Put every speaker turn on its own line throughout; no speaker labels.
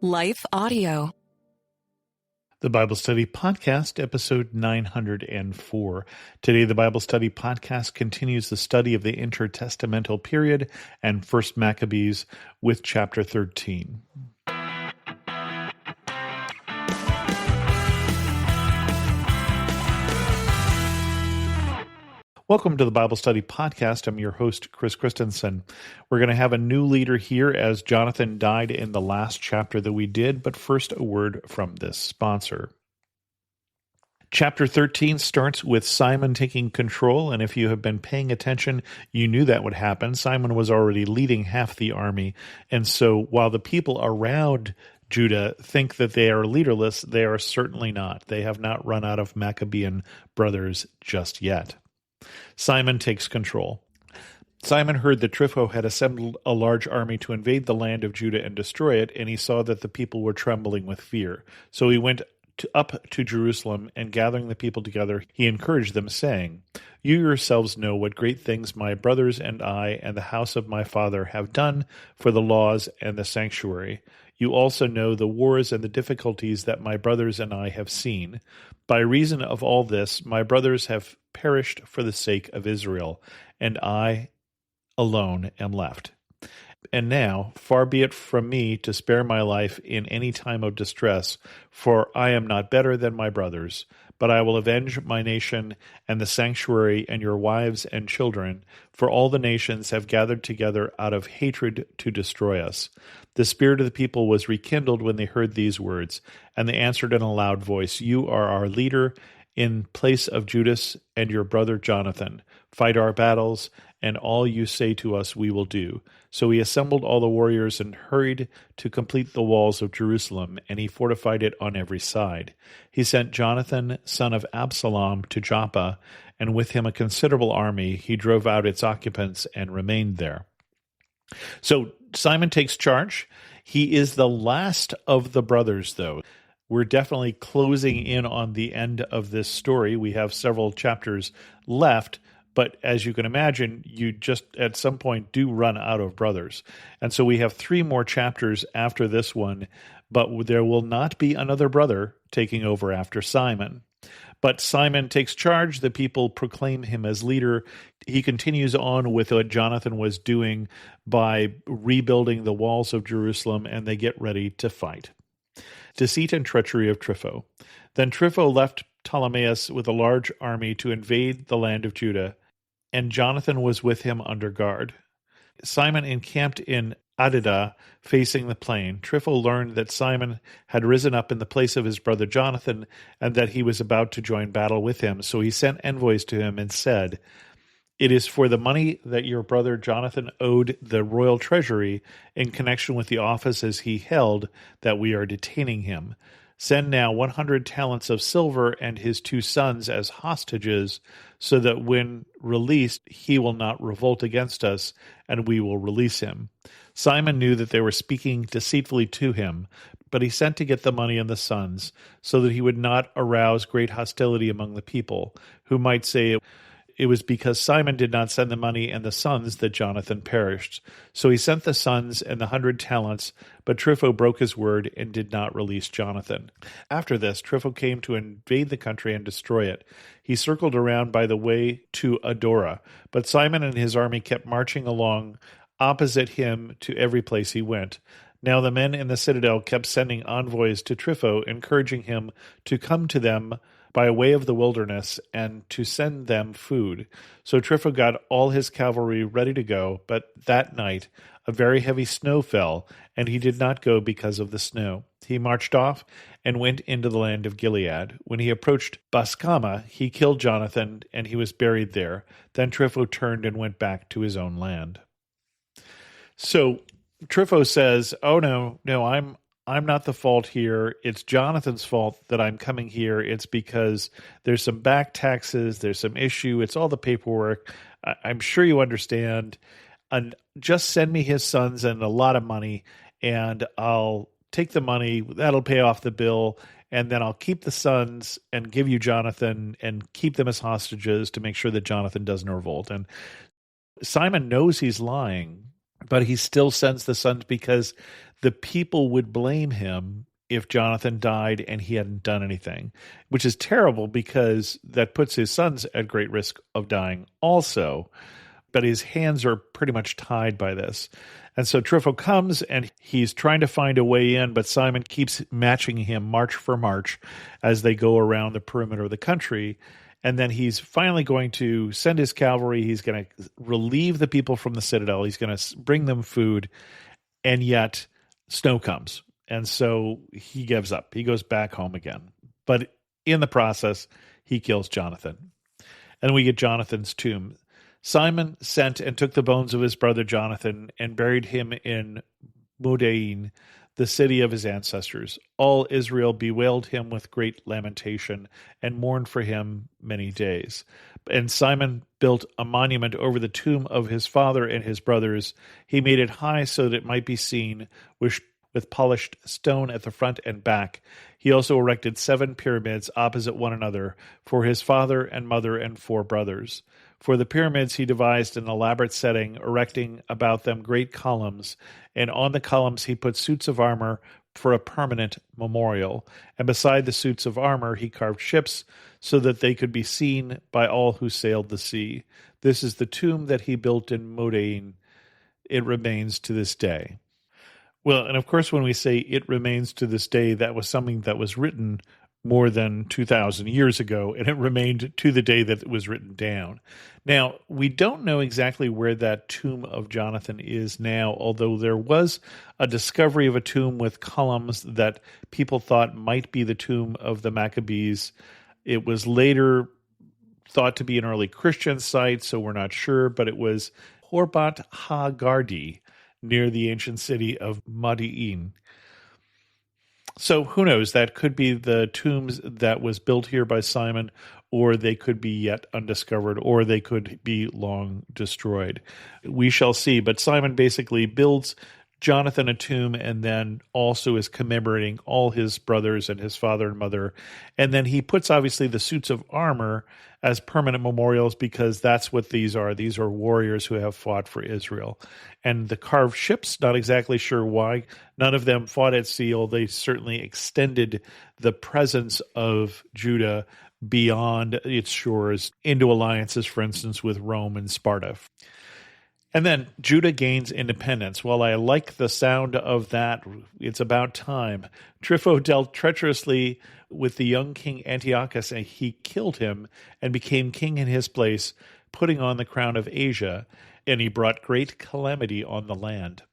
Life Audio.
The Bible Study Podcast, episode 904. Today, the Bible Study Podcast continues the study of the intertestamental period and First Maccabees with chapter 13. Welcome to the Bible Study Podcast. I'm your host, Chris Christensen. We're going to have a new leader here as Jonathan died in the last chapter that we did, but first a word from this sponsor. Chapter 13 starts with Simon taking control, and if you have been paying attention, you knew that would happen. Simon was already leading half the army, and so while the people around Judah think that they are leaderless, they are certainly not. They have not run out of Maccabean brothers just yet. Simon takes control. Simon heard that Trypho had assembled a large army to invade the land of Judah and destroy it, and he saw that the people were trembling with fear. So he went up to Jerusalem, and gathering the people together, he encouraged them, saying, "You yourselves know what great things my brothers and I and the house of my father have done for the laws and the sanctuary. You also know the wars and the difficulties that my brothers and I have seen. By reason of all this, my brothers have perished for the sake of Israel, and I alone am left. And now, far be it from me to spare my life in any time of distress, for I am not better than my brothers, but I will avenge my nation and the sanctuary and your wives and children, for all the nations have gathered together out of hatred to destroy us." The spirit of the people was rekindled when they heard these words, and they answered in a loud voice, "You are our leader in place of Judas and your brother Jonathan. Fight our battles, and all you say to us we will do." So he assembled all the warriors and hurried to complete the walls of Jerusalem, and he fortified it on every side. He sent Jonathan, son of Absalom, to Joppa, and with him a considerable army. He drove out its occupants and remained there. So Simon takes charge. He is the last of the brothers, though. We're definitely closing in on the end of this story. We have several chapters left, but as you can imagine, you just at some point do run out of brothers. And so we have 3 more chapters after this one, but there will not be another brother taking over after Simon. But Simon takes charge. The people proclaim him as leader. He continues on with what Jonathan was doing by rebuilding the walls of Jerusalem, and they get ready to fight. Deceit and treachery of Trypho. Then Trypho left Ptolemais with a large army to invade the land of Judah, and Jonathan was with him under guard. Simon encamped in Adida, facing the plain. Trypho learned that Simon had risen up in the place of his brother Jonathan, and that he was about to join battle with him. So he sent envoys to him and said, "It is for the money that your brother Jonathan owed the royal treasury in connection with the offices he held that we are detaining him. Send now 100 talents of silver and his 2 sons as hostages, so that when released he will not revolt against us, and we will release him." Simon knew that they were speaking deceitfully to him, but he sent to get the money and the sons, so that he would not arouse great hostility among the people, who might say it was because Simon did not send the money and the sons that Jonathan perished. So he sent the sons and the 100 talents, but Trypho broke his word and did not release Jonathan. After this, Trypho came to invade the country and destroy it. He circled around by the way to Adora, but Simon and his army kept marching along opposite him to every place he went. Now the men in the citadel kept sending envoys to Trypho, encouraging him to come to them by way of the wilderness and to send them food. So Trypho got all his cavalry ready to go, but that night a very heavy snow fell, and he did not go because of the snow. He marched off and went into the land of Gilead. When he approached Bascama, he killed Jonathan, and he was buried there. Then Trypho turned and went back to his own land. So Trypho says, "Oh no, I'm not the fault here. It's Jonathan's fault that I'm coming here. It's because there's some back taxes, there's some issue. It's all the paperwork. I'm sure you understand. And just send me his sons and a lot of money, and I'll take the money. That'll pay off the bill, and then I'll keep the sons and give you Jonathan and keep them as hostages to make sure that Jonathan doesn't revolt." And Simon knows he's lying, but he still sends the sons because the people would blame him if Jonathan died and he hadn't done anything, which is terrible because that puts his sons at great risk of dying also. But his hands are pretty much tied by this. And so Trypho comes and he's trying to find a way in, but Simon keeps matching him march for march as they go around the perimeter of the country. And then he's finally going to send his cavalry. He's going to relieve the people from the citadel. He's going to bring them food. And yet snow comes. And so he gives up. He goes back home again. But in the process, he kills Jonathan. And we get Jonathan's tomb. Simon sent and took the bones of his brother Jonathan and buried him in Modain, the city of his ancestors. All Israel bewailed him with great lamentation and mourned for him many days. And Simon built a monument over the tomb of his father and his brothers. He made it high so that it might be seen, with polished stone at the front and back. He also erected 7 pyramids opposite one another for his father and mother and 4 brothers. For the pyramids he devised an elaborate setting, erecting about them great columns, and on the columns he put suits of armor for a permanent memorial. And beside the suits of armor he carved ships so that they could be seen by all who sailed the sea. This is the tomb that he built in Modain. It remains to this day. Well, and of course, when we say it remains to this day, that was something that was written more than 2,000 years ago, and it remained to the day that it was written down. Now, we don't know exactly where that tomb of Jonathan is now, although there was a discovery of a tomb with columns that people thought might be the tomb of the Maccabees. It was later thought to be an early Christian site, so we're not sure, but it was Horbat ha-Gardi, near the ancient city of Madi'in. So who knows? That could be the tombs that was built here by Simon, or they could be yet undiscovered, or they could be long destroyed. We shall see. But Simon basically builds Jonathan a tomb and then also is commemorating all his brothers and his father and mother. And then he puts obviously the suits of armor as permanent memorials because that's what these are. These are warriors who have fought for Israel. And the carved ships, not exactly sure why. None of them fought at sea. They certainly extended the presence of Judah beyond its shores into alliances, for instance, with Rome and Sparta. And then Judah gains independence. While I like the sound of that, it's about time. Trypho dealt treacherously with the young king Antiochus, and he killed him and became king in his place, putting on the crown of Asia, and he brought great calamity on the land.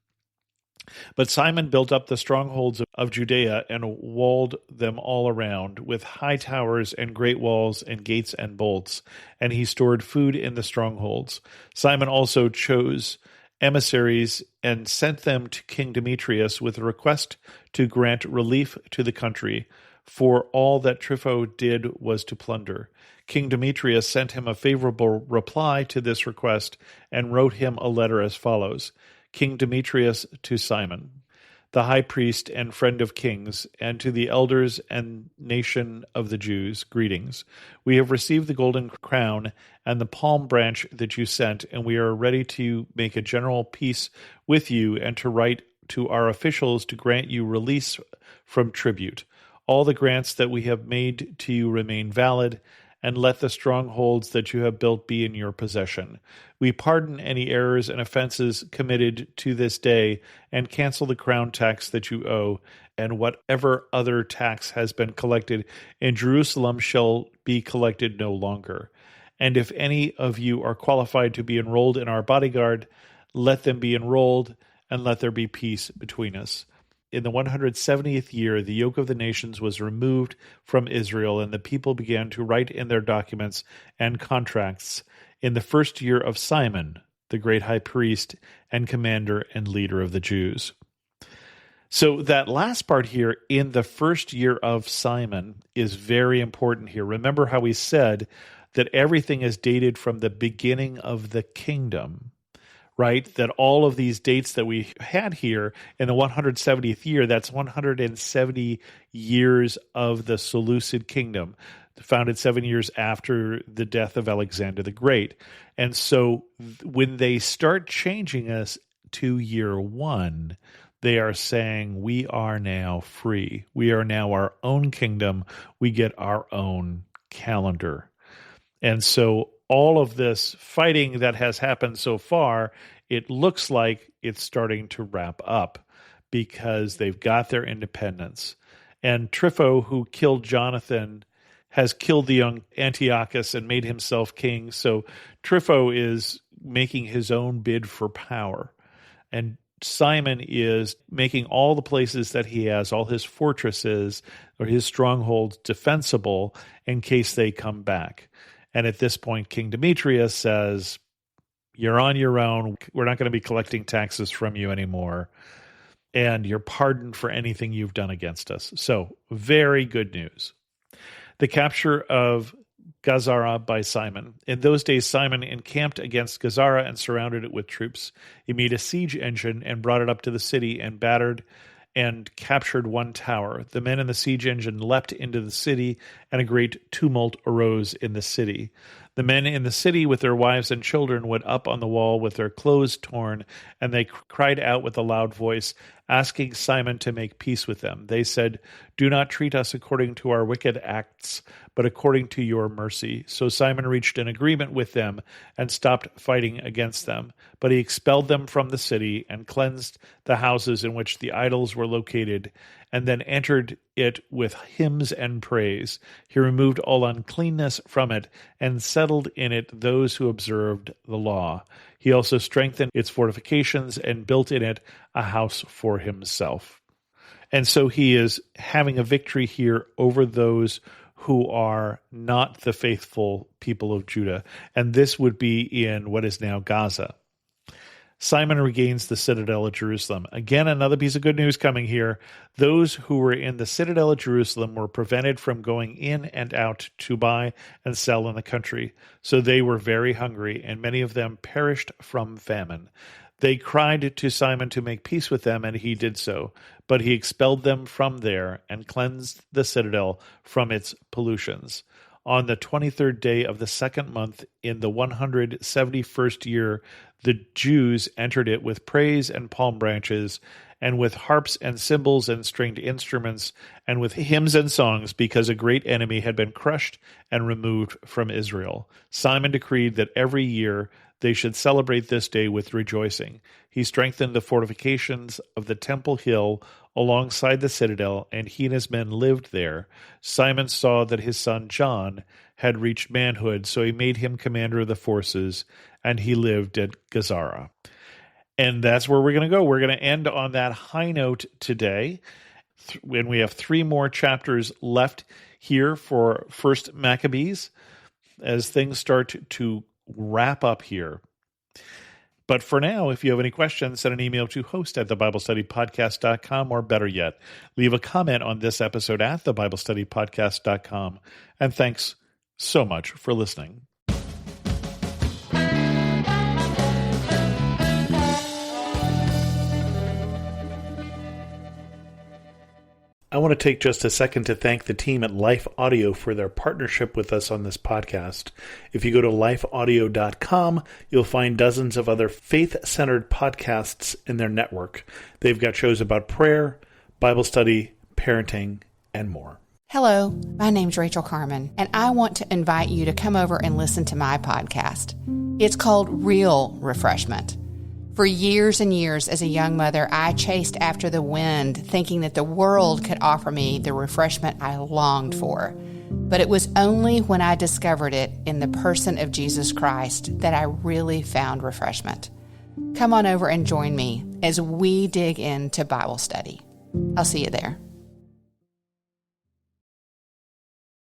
But Simon built up the strongholds of Judea and walled them all around with high towers and great walls and gates and bolts, and he stored food in the strongholds. Simon also chose emissaries and sent them to King Demetrius with a request to grant relief to the country, for all that Trypho did was to plunder. King Demetrius sent him a favorable reply to this request and wrote him a letter as follows. King Demetrius to Simon, the high priest and friend of kings, and to the elders and nation of the Jews, greetings. We have received the golden crown and the palm branch that you sent, and we are ready to make a general peace with you and to write to our officials to grant you release from tribute. All the grants that we have made to you remain valid, and let the strongholds that you have built be in your possession. We pardon any errors and offenses committed to this day, and cancel the crown tax that you owe, and whatever other tax has been collected in Jerusalem shall be collected no longer. And if any of you are qualified to be enrolled in our bodyguard, let them be enrolled, and let there be peace between us. In the 170th year, the yoke of the nations was removed from Israel, and the people began to write in their documents and contracts in the first year of Simon, the great high priest and commander and leader of the Jews. So that last part here, in the first year of Simon, is very important here. Remember how we said that everything is dated from the beginning of the kingdom, right? That all of these dates that we had here in the 170th year, that's 170 years of the Seleucid kingdom, founded 7 years after the death of Alexander the Great. And so when they start changing us to year 1, They are saying, we are now free. We are now our own kingdom. We get our own calendar. And so all of this fighting that has happened so far, it looks like it's starting to wrap up because they've got their independence. And Trypho, who killed Jonathan, has killed the young Antiochus and made himself king. So Trypho is making his own bid for power. And Simon is making all the places that he has, all his fortresses or his strongholds, defensible in case they come back. And at this point, King Demetrius says, you're on your own. We're not going to be collecting taxes from you anymore. And you're pardoned for anything you've done against us. So very good news. The capture of Gazara by Simon. In those days, Simon encamped against Gazara and surrounded it with troops. He made a siege engine and brought it up to the city and battered and captured one tower. The men in the siege engine leapt into the city, and a great tumult arose in the city. The men in the city with their wives and children went up on the wall with their clothes torn, and they cried out with a loud voice, asking Simon to make peace with them. They said, do not treat us according to our wicked acts, but according to your mercy. So Simon reached an agreement with them and stopped fighting against them. But he expelled them from the city and cleansed the houses in which the idols were located, and then entered it with hymns and praise. He removed all uncleanness from it and settled in it those who observed the law. He also strengthened its fortifications and built in it a house for himself. And so he is having a victory here over those who are not the faithful people of Judah. And this would be in what is now Gaza. Simon regains the citadel of Jerusalem. Again, another piece of good news coming here. Those who were in the citadel of Jerusalem were prevented from going in and out to buy and sell in the country. So they were very hungry, and many of them perished from famine. They cried to Simon to make peace with them, and he did so. But he expelled them from there and cleansed the citadel from its pollutions. On the 23rd day of the second month, in the 171st year, the Jews entered it with praise and palm branches, and with harps and cymbals and stringed instruments, and with hymns and songs, because a great enemy had been crushed and removed from Israel. Simon decreed that every year they should celebrate this day with rejoicing. He strengthened the fortifications of the Temple Hill alongside the citadel, and he and his men lived there. Simon saw that his son John had reached manhood, so he made him commander of the forces, and he lived at Gazara. And that's where we're going to go. We're going to end on that high note today. When we have 3 more chapters left here for First Maccabees, as things start to wrap up here. But for now, if you have any questions, send an email to host@thebiblestudypodcast.com, or better yet, leave a comment on this episode at thebiblestudypodcast.com. And thanks so much for listening. I want to take just a second to thank the team at Life Audio for their partnership with us on this podcast. If you go to lifeaudio.com, you'll find dozens of other faith-centered podcasts in their network. They've got shows about prayer, Bible study, parenting, and more.
Hello, my name's Rachel Carmen, and I want to invite you to come over and listen to my podcast. It's called Real Refreshment. For years and years as a young mother, I chased after the wind, thinking that the world could offer me the refreshment I longed for. But it was only when I discovered it in the person of Jesus Christ that I really found refreshment. Come on over and join me as we dig into Bible study. I'll see you there.